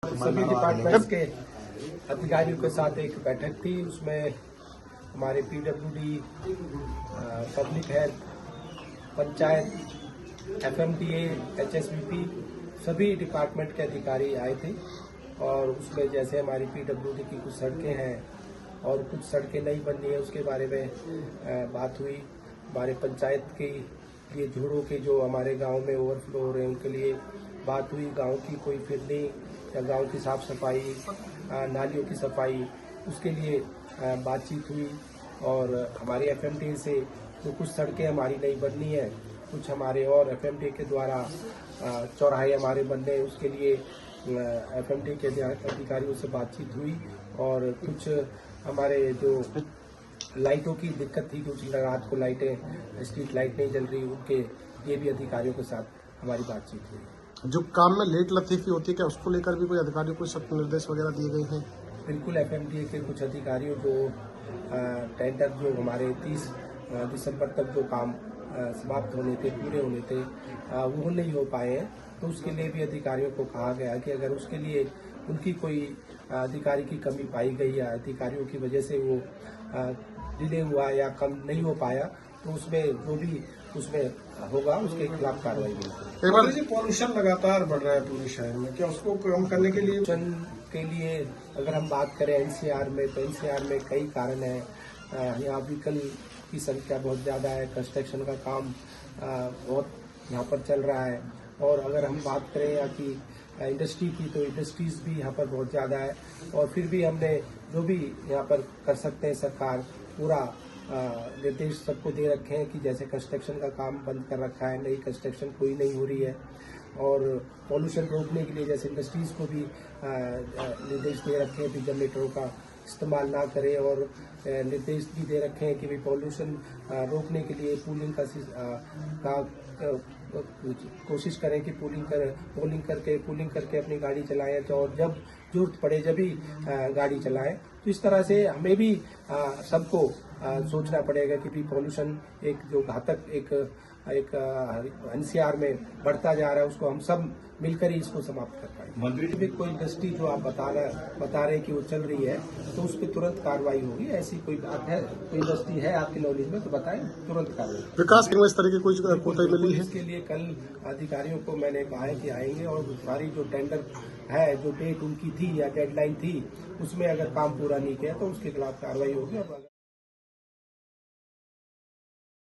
सभी डिपार्टमेंट्स के अधिकारियों के साथ एक बैठक थी। उसमें हमारे पीडब्ल्यूडी, पब्लिक हेल्थ, पंचायत, एफएमडीए, एचएसबीपी सभी डिपार्टमेंट के अधिकारी आए थे। और उसमें जैसे हमारी पीडब्ल्यूडी की कुछ सड़कें हैं और कुछ सड़कें नहीं बन रही है, उसके बारे में बात हुई। हमारे पंचायत के लिए झूड़ों के जो हमारे गांव में ओवरफ्लो हो रहे हैं उनके लिए बात हुई। गांव की कोई फिरनी या गांव की साफ सफाई, नालियों की सफाई, उसके लिए बातचीत हुई। और हमारी एफएमडी से जो कुछ सड़कें हमारी नहीं बननी है, कुछ हमारे और एफएमडी के द्वारा चौराहे हमारे बनने हैं, उसके लिए एफएमडी के अधिकारियों से बातचीत हुई। और कुछ हमारे जो लाइटों की दिक्कत थी, कुछ रात को लाइटें, स्ट्रीट लाइट नहीं जल रही, उनके लिए भी अधिकारियों के साथ हमारी बातचीत हुई। जो काम में लेट लतीफी होती है, क्या उसको लेकर भी कोई अधिकारियों को सख्त निर्देश वगैरह दिए गए हैं? बिल्कुल, एफएमडीए के कुछ अधिकारियों जो टेंडर जो हमारे 30 दिसंबर तक जो काम समाप्त होने थे, पूरे होने थे, वो नहीं हो पाए हैं। तो उसके लिए भी अधिकारियों को कहा गया कि अगर उसके लिए उनकी कोई अधिकारी की कमी पाई गई या अधिकारियों की वजह से वो डिले हुआ या कम नहीं हो पाया, तो उसमें जो भी उसमें होगा उसके खिलाफ कार्रवाई होगी। पॉल्यूशन लगातार बढ़ रहा है पूरे शहर में, क्या उसको कम करने के लिए? पॉल्यूशन के लिए अगर हम बात करें एनसीआर में, तो एनसीआर में कई कारण हैं। यहाँ व्हीकल की संख्या बहुत ज़्यादा है, कंस्ट्रक्शन का काम बहुत यहाँ पर चल रहा है। और अगर हम बात करें यहाँ की इंडस्ट्री की, तो इंडस्ट्रीज भी यहाँ पर बहुत ज़्यादा है। और फिर भी हमने जो भी यहाँ पर कर सकते हैं, सरकार पूरा निर्देश सबको दे रखे हैं कि जैसे कंस्ट्रक्शन का काम बंद कर रखा है, नई कंस्ट्रक्शन कोई नहीं हो रही है। और पॉल्यूशन रोकने के लिए जैसे इंडस्ट्रीज को भी निर्देश दे रखे हैं कि जनरेटरों का इस्तेमाल ना करें। और निर्देश भी दे रखे हैं कि भाई पॉल्यूशन रोकने के लिए पूलिंग का कोशिश करें कि पूलिंग करके अपनी गाड़ी चलाएं, तो और जब जरूरत पड़े जब ही गाड़ी चलाएं। तो इस तरह से हमें भी सबको सोचना पड़ेगा कि भी पॉल्यूशन एक जो घातक एक एनसीआर में बढ़ता जा रहा है, उसको हम सब मिलकर ही इसको समाप्त कर पाएंगे। मंत्री भी कोई इंडस्ट्री जो आप बता रहे हैं कि वो चल रही है, तो उस पर तुरंत कार्रवाई होगी। ऐसी कोई बात है, कोई इंडस्ट्री है आपके नॉलेज में तो बताएं, तुरंत कार्रवाई। विकास इस तरह की कुछ कोताही मिली है? इसके लिए कल अधिकारियों को मैंने कहा है कि आएंगे और सारी जो टेंडर है, जो डेट उनकी थी या डेडलाइन थी, उसमें अगर काम पूरा नहीं किया तो उसके खिलाफ कार्रवाई होगी।